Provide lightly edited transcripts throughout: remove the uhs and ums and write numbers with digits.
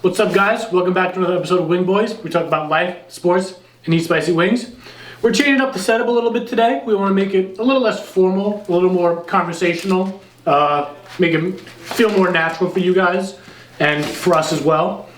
What's up, guys? Welcome back to another episode of Wingboys. We talk about life, sports, and eat spicy wings. We're changing up the setup a little bit today. We want to make it a little less formal, a little more conversational, make it feel more natural for you guys and for us as well.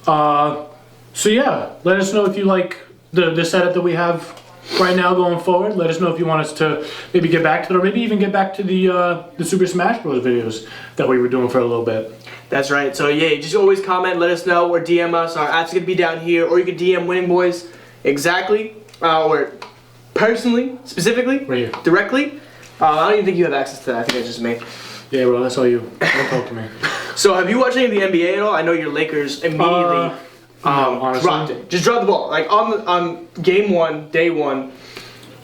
So yeah, let us know if you like the setup that we have right now going forward. Let us know if you want us to maybe get back to it, or maybe even get back to the Super Smash Bros. Videos that we were doing for a little bit. That's right. So yeah, just always comment, let us know, or DM us. Our ad's gonna be down here, or you can DM Wingboys exactly, or personally, specifically, Right here. directly. I don't even think you have access to that. I think it's just me. Yeah, bro, that's all you. Don't talk to me. So have you watched any of the NBA at all? I know your Lakers immediately honestly. dropped it. Just dropped the ball. Like on game one, day one,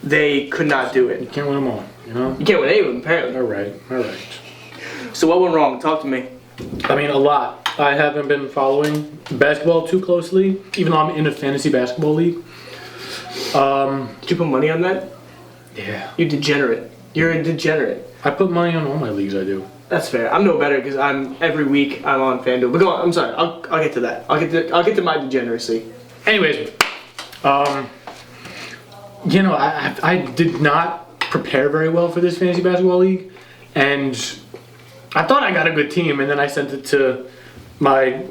they could not do You it. can't win them all, you know? You can't win any of them, apparently. All right. So what went wrong? Talk to me. I mean, a lot. I haven't been following basketball too closely, even though I'm in a fantasy basketball league. Did you put money on that? Yeah. You degenerate. You're a degenerate. I put money on all my leagues I do. That's fair. I'm no better because every week I'm on FanDuel. But go on. I'm sorry. I'll get to that. I'll get to my degeneracy. Anyways, you know, I did not prepare very well for this fantasy basketball league, and I thought I got a good team, and then I sent it to my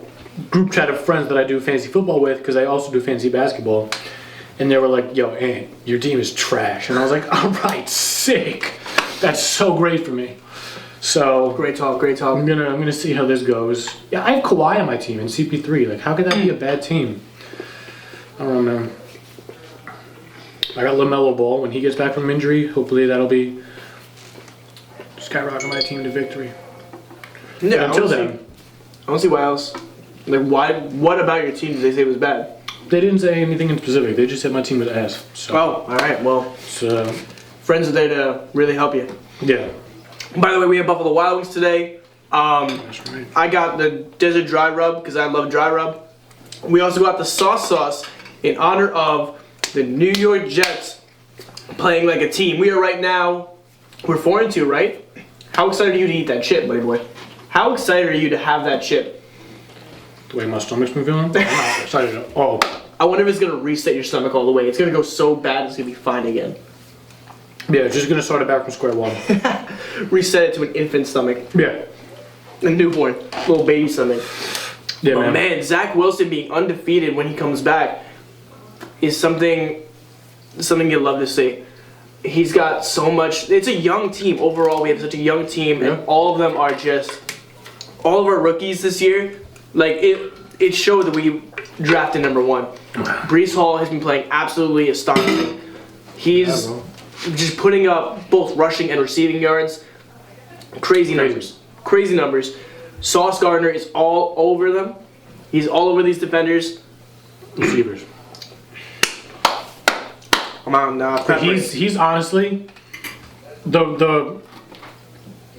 group chat of friends that I do fantasy football with, because I also do fantasy basketball, and they were like, "Yo, Ant, your team is trash," and I was like, "All right, sick. That's so great for me." So Great talk. Great talk. I'm gonna see how this goes. Yeah, I have Kawhi on my team and CP3. Like, how could that be a bad team? I don't know, man. I got LaMelo Ball. When he gets back from injury, hopefully that'll be skyrocketing my team to victory. Yeah, Until then, I don't see why else. Like, why? What about your team did they say was bad? they didn't say anything in specific. They just said my team was ass. So, Oh, all right. Well, friends are there to really help you. yeah, By the way, we have Buffalo Wild Wings today. that's right. I got the Desert Dry Rub because I love dry rub. We also got the sauce in honor of the New York Jets playing like a team. We are right now, we're 4-2, right? How excited are you to eat that chip, buddy boy? How excited are you to have that chip? The way my stomach's been feeling, I'm not excited at all. I wonder if it's gonna reset your stomach all the way. It's gonna go so bad it's gonna be fine again. Yeah, just gonna start it back from square one. Reset it to an infant stomach, Yeah, a newborn, little baby stomach. yeah, But man. man, Zach Wilson being undefeated when he comes back is something you love to see. He's got so much. It's a young team overall. We have such a young team, Yeah. and all of them are just all of our rookies this year. Like it showed that we drafted number one. Breece Hall has been playing absolutely astonishing. He's Yeah, bro. just putting up both rushing and receiving yards. Crazy numbers. Sauce Gardner is all over them. He's all over these defenders. Receivers. Come on, now. He's honestly the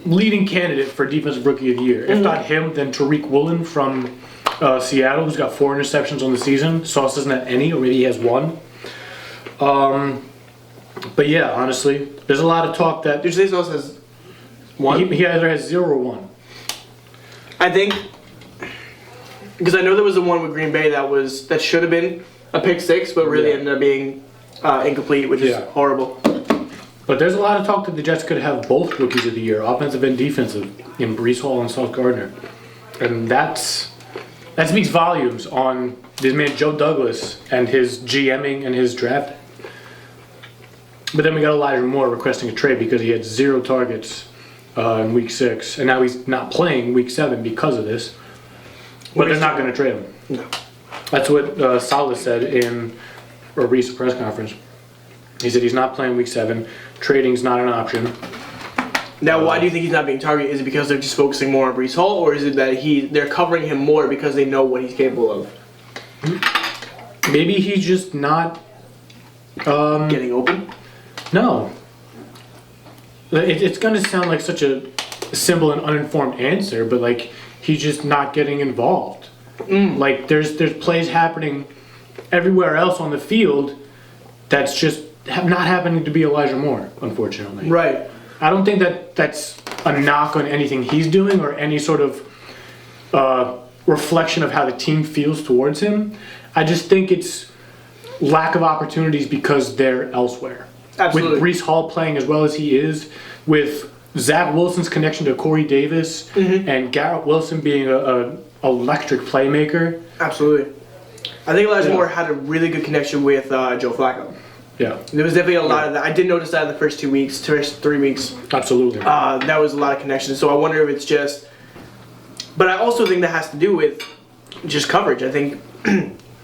leading candidate for Defensive Rookie of the Year. If not him, then Tariq Woolen from Seattle, who's got 4 interceptions on the season. Sauce doesn't have any, or maybe he has 1. But yeah, honestly, there's a lot of talk that Did you say Sauce has one? he either has 0 or 1. I think because I know there was the one with Green Bay that should have been a pick six, but really Yeah. ended up being incomplete, which is Yeah. horrible. But there's a lot of talk that the Jets could have both Rookies of the Year, offensive and defensive, in Breece Hall and Sauce Gardner. And that speaks volumes on this man Joe Douglas and his GMing and his drafting. But then we got Elijah Moore requesting a trade because he had 0 targets in Week 6, and now he's not playing Week 7 because of this. But they're not going to trade him. No. That's what Saleh said in a recent press conference. He said he's not playing Week 7. Trading's not an option. Now, why do you think he's not being targeted? Is it because they're just focusing more on Breece Hall, or is it that they're covering him more because they know what he's capable of? Maybe he's just not. Getting open? No. It's going to sound like such a simple and uninformed answer, but like he's just not getting involved. Like there's plays happening everywhere else on the field that's just not happening to be Elijah Moore, unfortunately. Right. I don't think that's a knock on anything he's doing or any sort of reflection of how the team feels towards him. I just think it's lack of opportunities because they're elsewhere. Absolutely. With Breece Hall playing as well as he is, with Zach Wilson's connection to Corey Davis, and Garrett Wilson being a electric playmaker. Absolutely. I think Elijah Moore had a really good connection with Joe Flacco. Yeah, There was definitely a lot of that. I did notice that in the first 2 weeks, first 3 weeks. absolutely. That was a lot of connection. So I wonder if it's just. But I also think that has to do with just coverage. I think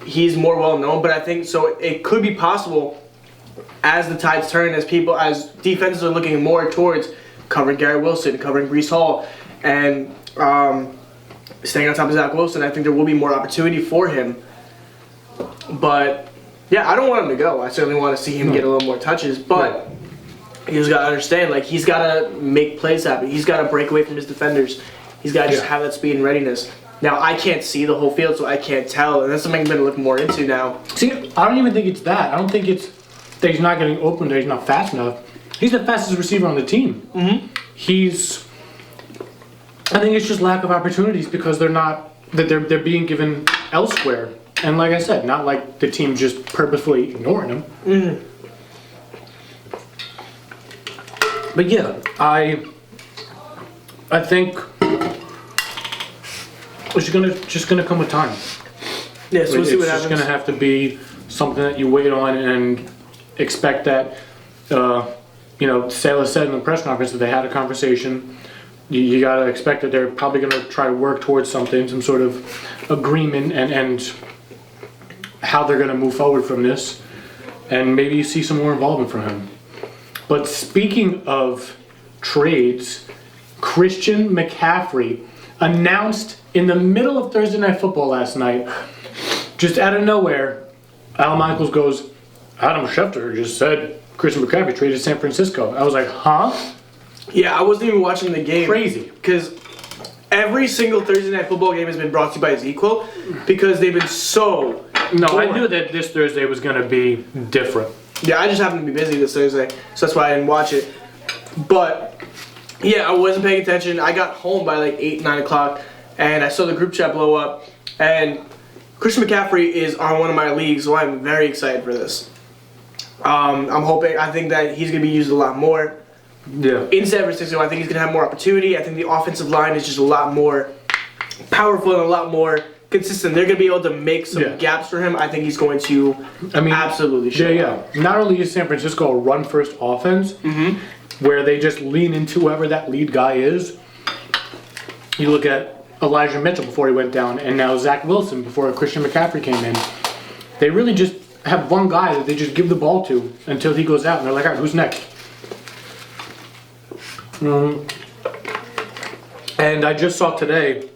he's more well known, but I think so. It could be possible as the tides turn, as defenses are looking more towards covering Garrett Wilson, covering Breece Hall, and staying on top of Zach Wilson. I think there will be more opportunity for him. But yeah, I don't want him to go. I certainly want to see him get a little more touches, but he's got to understand, like, he's got to make plays happen. He's got to break away from his defenders. He's got to just have that speed and readiness. Now, I can't see the whole field, so I can't tell, and that's something I'm going to look more into now. See, I don't even think it's that. I don't think it's that he's not getting open, that he's not fast enough. He's the fastest receiver on the team. I think it's just lack of opportunities because they're being given elsewhere. And like I said, not like the team just purposefully ignoring him. But yeah, I think it's just gonna come with time. Yeah, so we'll see what It's happens. just gonna have to be something that you wait on and expect that. Salah said in the press conference that they had a conversation. You gotta expect that they're probably gonna try to work towards something, some sort of agreement, and how they're gonna move forward from this, and maybe you see some more involvement from him. But speaking of trades, Christian McCaffrey announced in the middle of Thursday Night Football last night, just out of nowhere, Al Michaels goes, Adam Schefter just said Christian McCaffrey traded San Francisco. I was like, huh? Yeah, I wasn't even watching the game. Crazy. Because every single Thursday Night Football game has been brought to you by Ezequel because they've been so No, I boring. knew that this Thursday was going to be different. Yeah, I just happened to be busy this Thursday, so that's why I didn't watch it. But, yeah, I wasn't paying attention. I got home by like 8, 9 o'clock, and I saw the group chat blow up. And Christian McCaffrey is on one of my leagues, so I'm very excited for this. I think that he's going to be used a lot more. Yeah. In San Francisco, I think he's going to have more opportunity. I think the offensive line is just a lot more powerful and a lot more consistent. They're going to be able to make some gaps for him. I think he's going to absolutely show up. Yeah. Not only is San Francisco a run-first offense, where they just lean into whoever that lead guy is. You look at Elijah Mitchell before he went down, and now Zach Wilson before Christian McCaffrey came in. They really just have one guy that they just give the ball to until he goes out, and they're like, all right, who's next? And I just saw today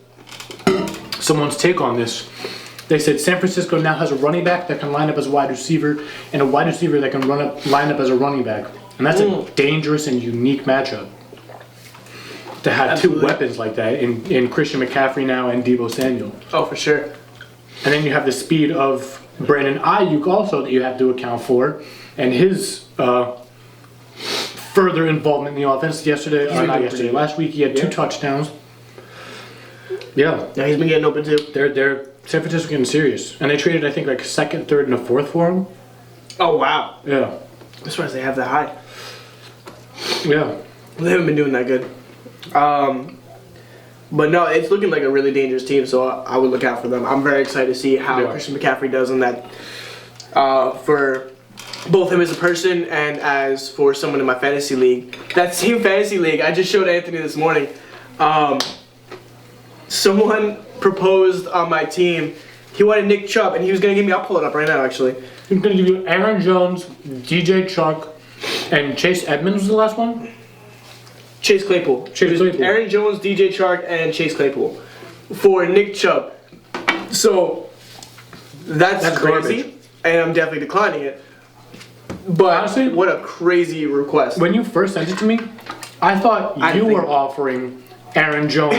someone's take on this. They said San Francisco now has a running back that can line up as a wide receiver and a wide receiver that can line up as a running back. And that's a dangerous and unique matchup. To have two weapons like that in Christian McCaffrey now and Deebo Samuel. Oh, for sure. And then you have the speed of Brandon Ayuk also that you have to account for, and his further involvement in the offense. Last week he had 2 touchdowns. Yeah, Yeah, he's been getting open too. they're San Francisco getting serious, and they traded I think like a second, third, and a fourth for him. Oh, wow. Yeah, I'm surprised they have that high. yeah. They haven't been doing that good. But no, it's looking like a really dangerous team, so I would look out for them. I'm very excited to see how Christian McCaffrey does in that. For both him as a person and as for someone in my fantasy league. That same fantasy league, I just showed Anthony this morning. Someone proposed on my team. He wanted Nick Chubb, and he was going to give me, I'll pull it up right now actually. He's going to give you Aaron Jones, DJ Chark, and Chase Edmonds was the last one? Chase Claypool. Chase Claypool. Aaron Jones, DJ Chark, and Chase Claypool for Nick Chubb. So that's crazy, garbage. and I'm definitely declining it. But honestly, what a crazy request. When you first sent it to me, I thought you were offering Aaron Jones,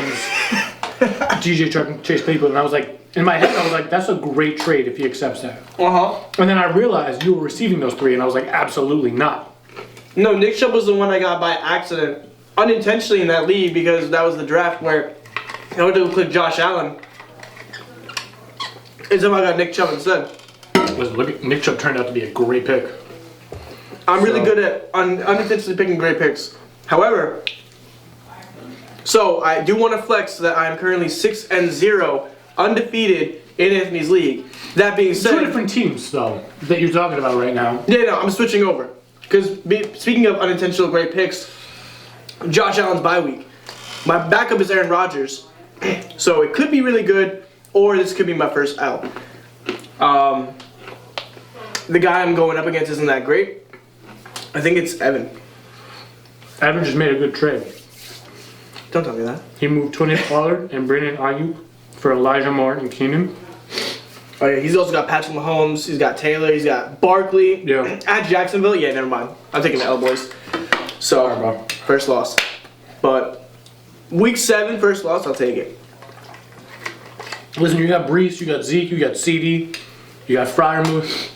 DJ Chark, and Chase Claypool, and I was like, in my head, I was like, that's a great trade if he accepts that. And then I realized you were receiving those 3, and I was like, absolutely not. No, Nick Chubb was the one I got by accident, unintentionally in that league, because that was the draft where I went to click Josh Allen, Except I got Nick Chubb instead. Listen, look at Nick Chubb turned out to be a great pick. I'm really good at unintentionally picking great picks. However, so I do want to flex that I'm currently 6-0, undefeated in Anthony's league. That being said, 2 different teams though that you're talking about right now. yeah, no, I'm switching over. Because speaking of unintentional great picks, Josh Allen's bye week. My backup is Aaron Rodgers, so it could be really good, or this could be my first out. The guy I'm going up against isn't that great. I think it's Evan. Evan just made a good trade. Don't tell me that. He moved Tony Pollard and Brandon Ayuk for Elijah Moore and Keenan. Oh yeah, he's also got Patrick Mahomes. He's got Taylor. He's got Barkley. Yeah. At Jacksonville, yeah, never mind. I'm taking the L boys. So Sorry, bro. first loss, but week 7, first loss. I'll take it. Listen, you got Brees, you got Zeke, you got CD, you got Freiermuth.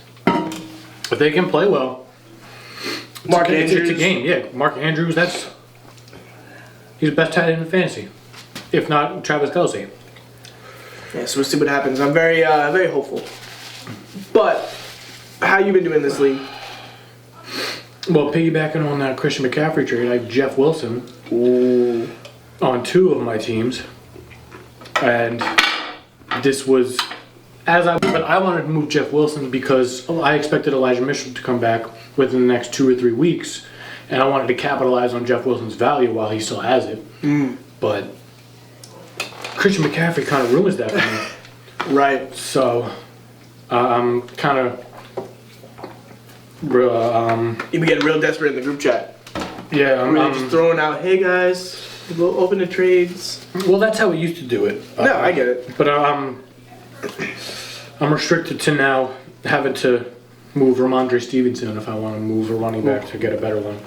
If they can play well, Mark it's a Andrews. game. Yeah, Mark Andrews. He's the best tight end in fantasy, if not Travis Kelce. Yeah, so we'll see what happens. I'm very, very hopeful. But how you been doing this league? Well, piggybacking on that Christian McCaffrey trade, I have Jeff Wilson Ooh. on 2 of my teams, and this was but I wanted to move Jeff Wilson because I expected Elijah Mitchell to come back within the next 2 or 3 weeks, and I wanted to capitalize on Jeff Wilson's value while he still has it. But Christian McCaffrey kind of ruins that for me. Right. So I'm kind of You be getting real desperate in the group chat. yeah. Really just throwing out, hey guys, we'll open the trades. Well, that's how we used to do it. No, I get it. But I'm restricted to now having to move Ramondre Stevenson if I want to move a running back to get a better one.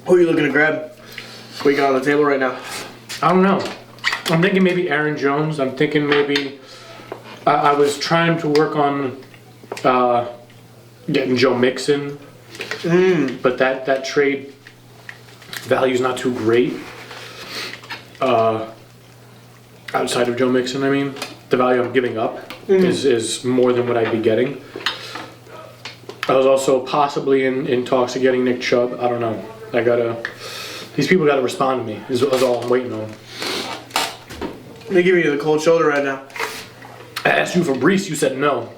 Who are you looking to grab? What you got on the table right now? I don't know. I'm thinking maybe Aaron Jones. I'm thinking maybe I was trying to work on getting Joe Mixon, but that trade value's not too great. Outside of Joe Mixon, I mean, the value I'm giving up is more than what I'd be getting. I was also possibly in talks of getting Nick Chubb. I don't know. These people gotta respond to me. Is all I'm waiting on. They're giving you the cold shoulder right now. I asked you for Brees. You said no.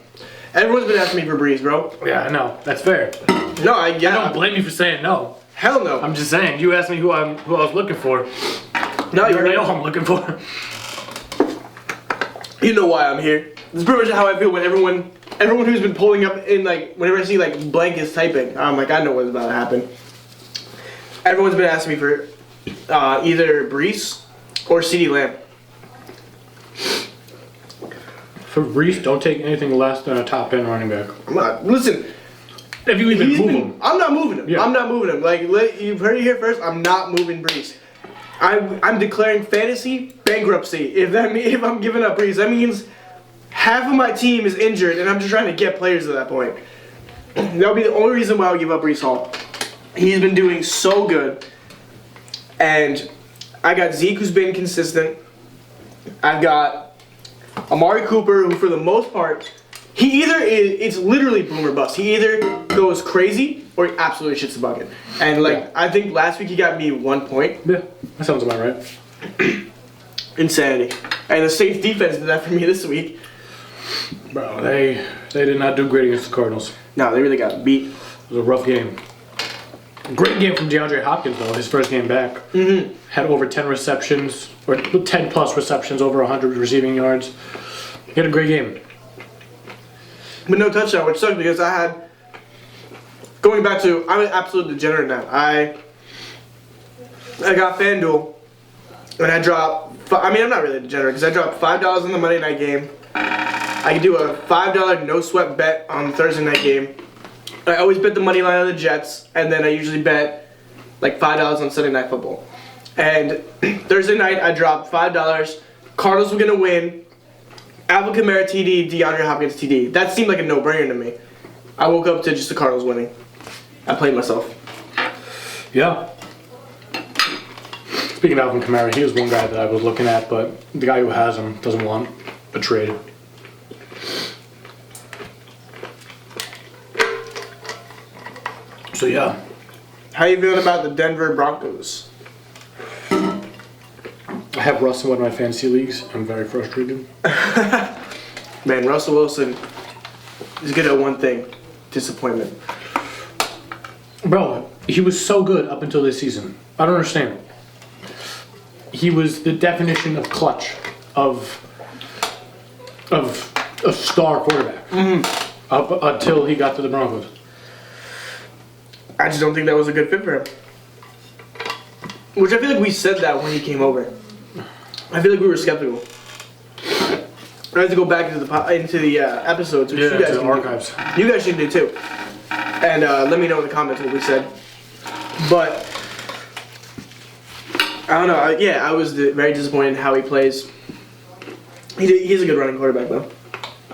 Everyone's been asking me for Breeze, bro. Yeah, I know. That's fair. No, I don't blame you for saying no. Hell no. I'm just saying. You asked me who I was looking for. No, You you're already know right. who I'm looking for. You know why I'm here. This is pretty much how I feel when everyone who's been pulling up in, like, whenever I see like blank is typing, I'm like, I know what's about to happen. Everyone's been asking me for either Brees or CeeDee Lamb. For Brees, don't take anything less than a top end running back. I'm not. Listen, If you even move him. I'm not moving him. Yeah. I'm not moving him. Like, you've heard it here first. I'm not moving Brees. I'm declaring fantasy bankruptcy. If I'm giving up Brees, that means half of my team is injured, and I'm just trying to get players at that point. That'll be the only reason why I would give up Brees Hall. He's been doing so good, and I got Zeke, who's been consistent. I've got Amari Cooper, who for the most part, it's literally boom or bust. He either goes crazy or he absolutely shits the bucket. And I think last week he got me 1 point. Yeah, that sounds about right. Insanity. And the Saints defense did that for me this week. Bro, they did not do great against the Cardinals. No, they really got beat. It was a rough game. Great game from DeAndre Hopkins, though, his first game back. Had over 10 receptions, or 10 plus receptions, over 100 receiving yards. He had a great game. But no touchdown, which sucked because I'm an absolute degenerate now. I got FanDuel, and I dropped, I'm not really a degenerate because I dropped $5 on the Monday night game. I could do a $5 no sweat bet on the Thursday night game. I always bet the money line on the Jets, and then I usually bet like $5 on Sunday Night Football. And Thursday night I dropped $5. Cardinals were gonna win. Alvin Kamara TD, DeAndre Hopkins TD. That seemed like a no-brainer to me. I woke up to just the Cardinals winning. I played myself. Yeah. Speaking of Alvin Kamara, he was one guy that I was looking at, but the guy who has him doesn't want a trade. So yeah. How you feeling about the Denver Broncos? I have Russ in one of my fantasy leagues. I'm very frustrated. Man, Russell Wilson is good at one thing: disappointment. Bro, he was so good up until this season. I don't understand. He was the definition of clutch, of a star quarterback. Up until he got to the Broncos. I just don't think that was a good fit for him. Which I feel like we said that when he came over. I feel like we were skeptical. I have to go back into the episodes, which you guys to the can archives. do. You guys should do too. And let me know in the comments what we said. But I don't know. I was very disappointed in how he plays. He's a good running quarterback, though.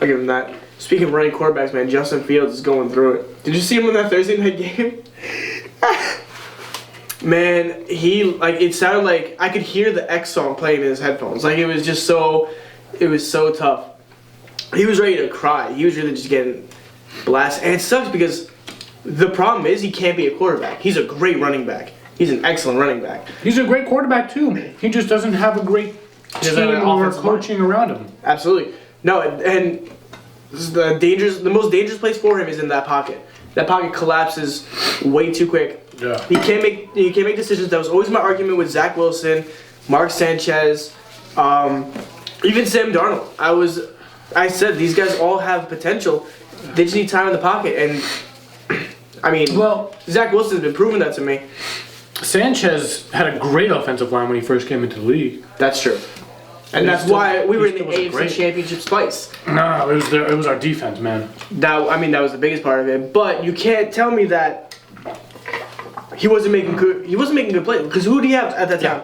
I'll give him that. Speaking of running quarterbacks, man, Justin Fields is going through it. Did you see him in that Thursday night game? Man, it sounded like I could hear the X song playing in his headphones. Like, it was so tough. He was ready to cry. He was really just getting blasted. And it sucks because the problem is he can't be a quarterback. He's a great running back. He's an excellent running back. He's a great quarterback, too. He just doesn't have a great team or coaching around him. Absolutely. No, and the most dangerous place for him is in that pocket. That pocket collapses way too quick. Yeah. He can't make decisions. That was always my argument with Zach Wilson, Mark Sanchez, even Sam Darnold. I said these guys all have potential. They just need time in the pocket, and I mean, Zach Wilson's been proving that to me. Sanchez had a great offensive line when he first came into the league. That's true. And that's why we were in the AFC Championship spice. No, it was our defense, man. That was the biggest part of it. But you can't tell me that he wasn't making good plays. Because who did he have at that time?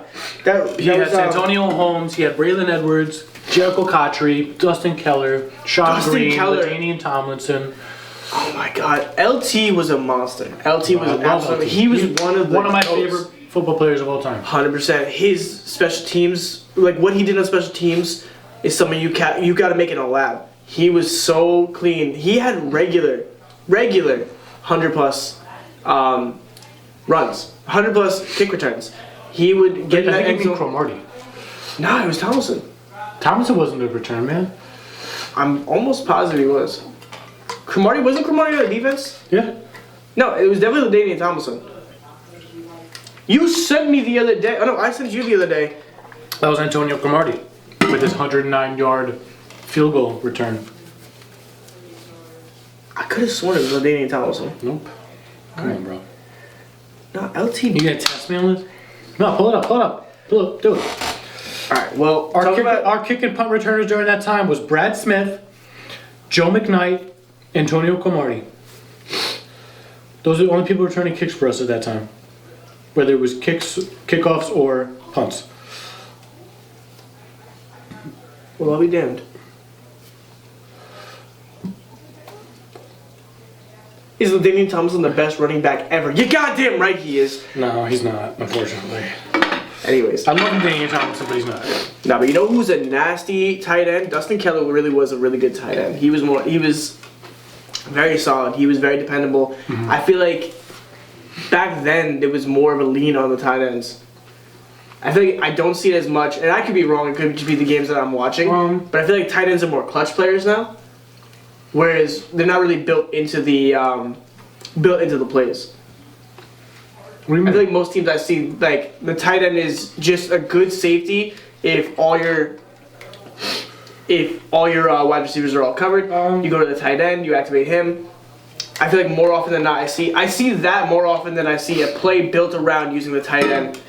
He had Antonio Holmes, he had Braylon Edwards, Jericho Cotchery, Dustin Keller, Sean Green, LaDainian Tomlinson. Oh my God, LT was a monster. LT was absolutely. He was one of my favorite football players of all time. 100%. His special teams, like what he did on special teams, is something you got to make in a lab. He was so clean. He had regular 100+ runs, 100+ kick returns. He would get in that end zone. Cromartie. No, it was Tomlinson. Tomlinson wasn't a return man. I'm almost positive he was. Wasn't Cromartie on the defense? Yeah. No, it was definitely LaDainian Tomlinson. You sent me the other day. Oh no, I sent you the other day. That was Antonio Cromartie with his 109-yard field goal return. I could have sworn it was LaDainian Tomlinson. Nope. Come on, bro. No, LT. You gonna test me on this? No, pull it up. Do it. All right. Well, our kick and punt returners during that time was Brad Smith, Joe McKnight, Antonio Cromartie. Those are the only people returning kicks for us at that time. Whether it was kickoffs, or punts. Well, I'll be damned. Is LaDainian Tomlinson the best running back ever? You goddamn right he is. No, he's not, unfortunately. Anyways. I love LaDainian Tomlinson, but he's not. No, but you know who's a nasty tight end? Dustin Keller really was a really good tight end. He was very solid. He was very dependable. Mm-hmm. I feel like back then there was more of a lean on the tight ends. I feel like I don't see it as much, and I could be wrong. It could just be the games that I'm watching. But I feel like tight ends are more clutch players now, whereas they're not really built into the plays. What do you mean? I feel like most teams I see, like the tight end is just a good safety if all your wide receivers are all covered. You go to the tight end, you activate him. I feel like more often than not, I see that more often than I see a play built around using the tight end.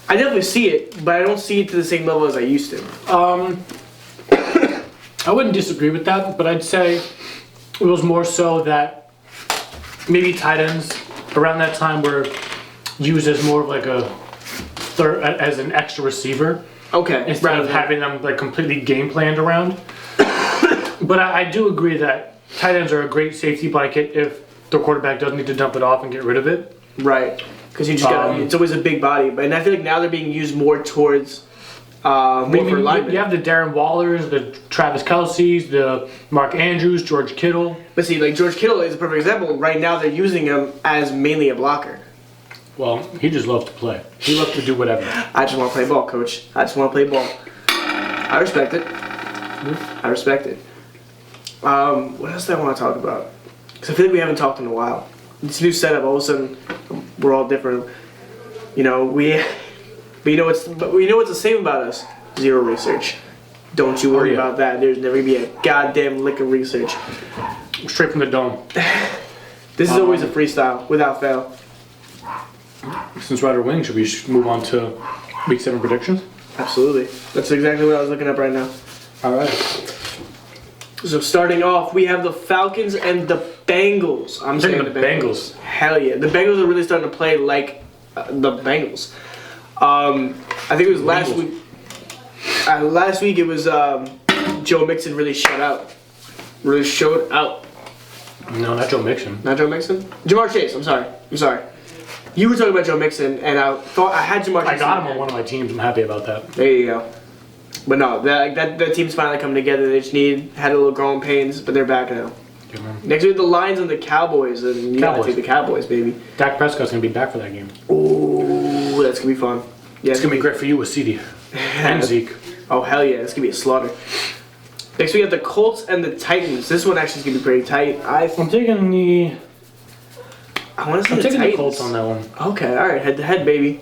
I definitely see it, but I don't see it to the same level as I used to. I wouldn't disagree with that, but I'd say it was more so that maybe tight ends around that time were used as more of like as an extra receiver. Okay. Instead of having them like completely game planned around. But I do agree that tight ends are a great safety blanket if the quarterback does need to dump it off and get rid of it. Right. Because you just got it's always a big body. And I feel like now they're being used more towards more for linemen. You have the Darren Wallers, the Travis Kelce's, the Mark Andrews, George Kittle. But see, like George Kittle is a perfect example. Right now, they're using him as mainly a blocker. Well, he just loves to play. He loves to do whatever. I just want to play ball, coach. I just want to play ball. I respect it. I respect it. What else do I want to talk about? Because I feel like we haven't talked in a while. This new setup, all of a sudden, we're all different. You know, but you know what's the same about us? Zero research. Don't you worry about that. There's never gonna be a goddamn lick of research. Straight from the dome. This is always a freestyle, without fail. Since Rider Wing, should we move on to Week 7 predictions? Absolutely. That's exactly what I was looking up right now. All right. So starting off, we have the Falcons and the Bengals. I'm saying the Bengals. Hell yeah. The Bengals are really starting to play like the Bengals. I think it was last week. Last week it was Joe Mixon really showed out. No, not Joe Mixon. Not Joe Mixon? Jamar Chase, I'm sorry. You were talking about Joe Mixon, and I thought I had Jamar Chase. I got him on one of my teams. I'm happy about that. There you go. But no, that team's finally coming together. They just had a little growing pains, but they're back now. Yeah, man. Next we have the Lions and the Cowboys, and you gotta take the Cowboys, baby. Dak Prescott's gonna be back for that game. Ooh, that's gonna be fun. Yeah, It's gonna be great for you with CD and Zeke. Oh hell yeah, it's gonna be a slaughter. Next we have the Colts and the Titans. This one actually is gonna be pretty tight. I'm taking the. I want to say I'm taking Titans. the Colts on that one. Okay, all right, head to head, baby.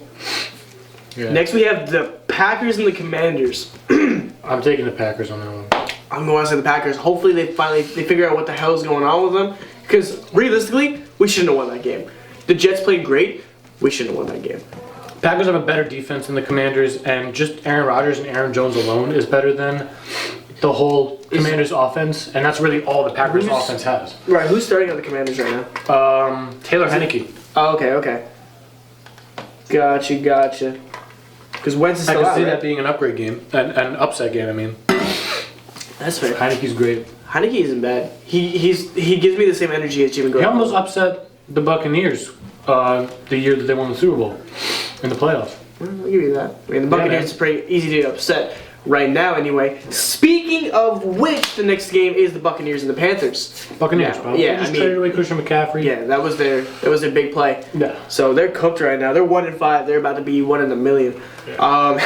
Yeah. Next we have the Packers and the Commanders. I'm taking the Packers on that one. I'm going to say the Packers. Hopefully they figure out what the hell is going on with them. Because realistically, we shouldn't have won that game. The Jets played great. We shouldn't have won that game. Packers have a better defense than the Commanders, and just Aaron Rodgers and Aaron Jones alone is better than the whole Commanders offense, and that's really all the Packers offense has. Right, who's starting on the Commanders right now? Taylor Heineke. Oh, okay. Gotcha. Because Wentz is still out, I can see right? that being an upgrade game, an upset game. I mean, that's fair. Heineke's great. Heineke isn't bad. He gives me the same energy as Jimmy Garoppolo. He almost upset the Buccaneers the year that they won the Super Bowl in the playoffs. I'll give you that. I mean, the Buccaneers are pretty easy to upset right now anyway. Speaking of which, the next game is the Buccaneers and the Panthers. Buccaneers, bro. Yeah, They just traded away Christian McCaffrey. Yeah, that was their big play. Yeah. So they're cooked right now. They're 1-5. They're about to be 1 in a million. Yeah.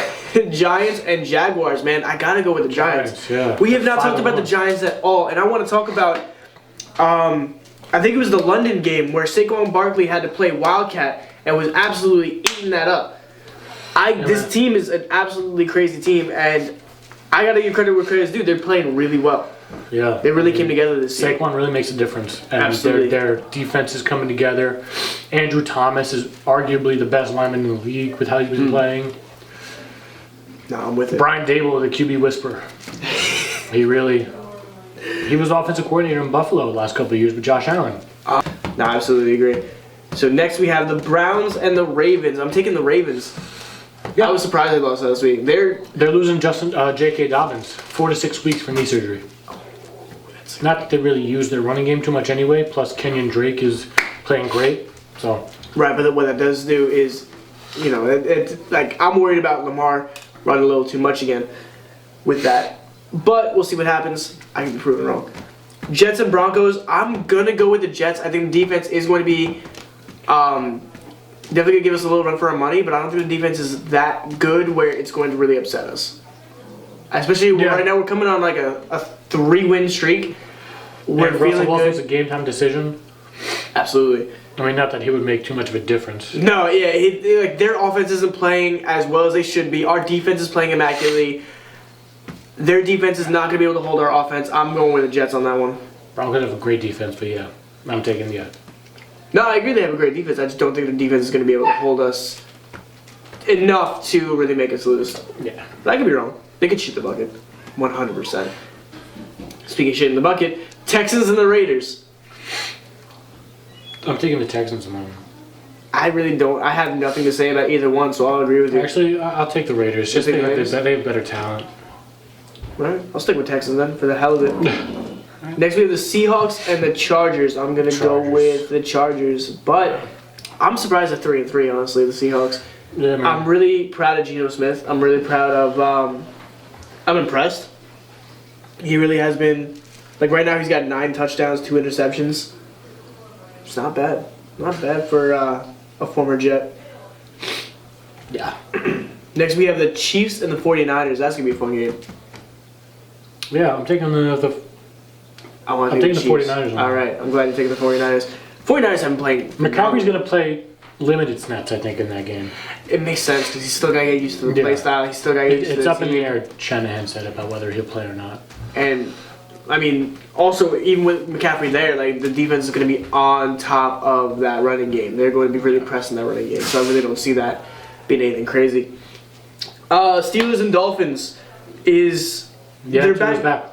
Giants and Jaguars, man. I gotta go with the Giants. Yeah. We have not talked about the Giants at all, and I want to talk about. I think it was the London game where Saquon Barkley had to play Wildcat and was absolutely eating that up. This team is an absolutely crazy team, and I gotta give credit where credit's due. They're playing really well. Yeah. They really came together this year. Saquon really makes a difference. And Absolutely. Their defense is coming together. Andrew Thomas is arguably the best lineman in the league with how he's been playing. No, I'm with it. Brian Dable, the QB whisperer. He was offensive coordinator in Buffalo the last couple of years with Josh Allen. No, I absolutely agree. So next we have the Browns and the Ravens. I'm taking the Ravens. Yeah. I was surprised they lost last week. They're losing J.K. Dobbins 4 to 6 weeks for knee surgery. Not that they really use their running game too much anyway. Plus Kenyon Drake is playing great. So Right, but what that does do is, it's like I'm worried about Lamar running a little too much again with that. But we'll see what happens. I can be proven wrong. Jets and Broncos. I'm gonna go with the Jets. I think the defense is going to be definitely gonna give us a little run for our money, but I don't think the defense is that good where it's going to really upset us. Especially right now, we're coming on like a 3-win streak. We're and feeling Russell Wilson's good. a game time decision. Absolutely. I mean, not that he would make too much of a difference. No, yeah, their offense isn't playing as well as they should be. Our defense is playing immaculately. Their defense is not going to be able to hold our offense. I'm going with the Jets on that one. Broncos have a great defense, but yeah, I'm taking the. No, I agree they have a great defense. I just don't think the defense is going to be able to hold us enough to really make us lose. Yeah. But I could be wrong. They could shoot the bucket. 100%. Speaking of shit in the bucket, Texans and the Raiders. I'm taking the Texans on that one. I really don't. I have nothing to say about either one, so I'll agree with you. Actually, I'll take the Raiders. Just take the they Raiders? have better talent. Right? I'll stick with Texans then, for the hell of it. Next we have the Seahawks and the Chargers. I'm going to go with the Chargers, but I'm surprised at 3-3, honestly, the Seahawks. Yeah, man. I'm really proud of Geno Smith. I'm really proud of. I'm impressed. He really has been. Like right now, he's got 9 touchdowns, 2 interceptions. It's not bad. Not bad for a former Jet. Yeah. Next, we have the Chiefs and the 49ers. That's gonna be a fun game. Yeah, I'm taking the I'm taking the Chiefs. 49ers on All that. right, I'm glad you're taking the 49ers. 49ers haven't played. McCaffrey's going to play limited snaps, I think, in that game. It makes sense because he's still got to get used to the Yeah. play style. He's still got to get used to It's the up in the team. air, Shanahan said, about whether he'll play or not. And I mean, also even with McCaffrey there, like the defense is going to be on top of that running game. They're going to be really pressing that running game. So I really don't see that being anything crazy. Steelers and Dolphins is Yeah, Tua's back.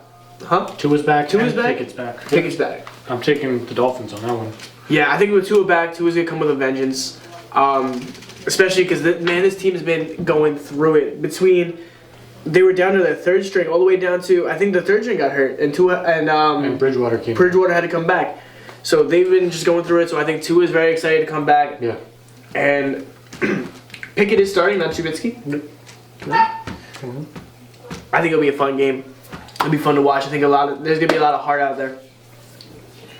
Huh? Tua's back. Tua's and back? Pickett's back. Pickett's back. I'm taking the Dolphins on that one. Yeah, I think with Tua back, Tua's gonna come with a vengeance. Especially because this team has been going through it. Between they were down to their 3rd string, all the way down to I think the 3rd string got hurt, and Tua And Bridgewater came. Bridgewater had to come back. So they've been just going through it. So I think Tua is very excited to come back. Yeah. And Pickett is starting, not Trubisky. I think it'll be a fun game. It'll be fun to watch. I think there's gonna be a lot of heart out there.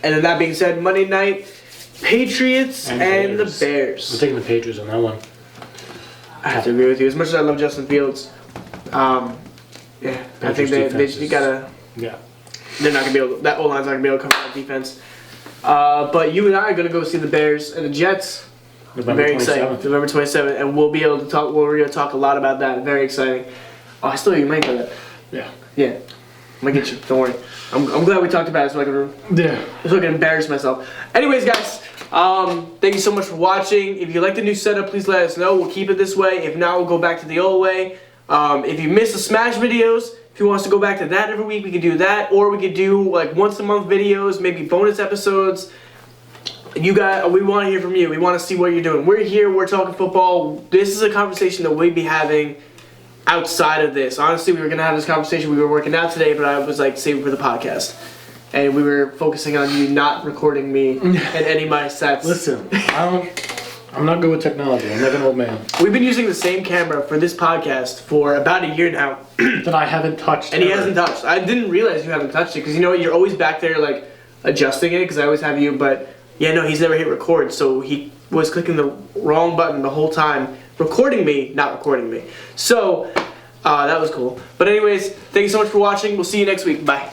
And then that being said, Monday night, Patriots and the I'm Bears. taking the Patriots on that one. I have to agree with you. As much as I love Justin Fields, yeah, I think they just gotta. Yeah. They're not gonna be able. That O-line's not gonna be able to cover that defense. But you and I are gonna go see the Bears and the Jets. November Very exciting. 27th. November 27th, and we'll be able to talk. We're gonna talk a lot about that. Very exciting. Oh, I still have your mic on that. Yeah. Yeah, I'm gonna get you. Don't worry. I'm glad we talked about it so I can embarrass myself. Anyways, guys, thank you so much for watching. If you like the new setup, please let us know. We'll keep it this way. If not, we'll go back to the old way. If you miss the Smash videos, if you want us to go back to that every week, we could do that, or we could do like once a month videos, maybe bonus episodes. You guys, we want to hear from you. We want to see what you're doing. We're here. We're talking football. This is a conversation that we'd be having outside of this. Honestly, we were going to have this conversation. We were working out today, but I was like saving for the podcast. And we were focusing on you not recording me in any of my sets. Listen, I'm not good with technology. I'm like an old man. We've been using the same camera for this podcast for about a year now. That I haven't touched. And he ever. hasn't touched. I didn't realize you haven't touched it because you know what? You're always back there like adjusting it because I always have you. But yeah, no, he's never hit record. So he was clicking the wrong button the whole time. Recording me, not recording me. So that was cool. But anyways, thank you so much for watching. We'll see you next week. Bye.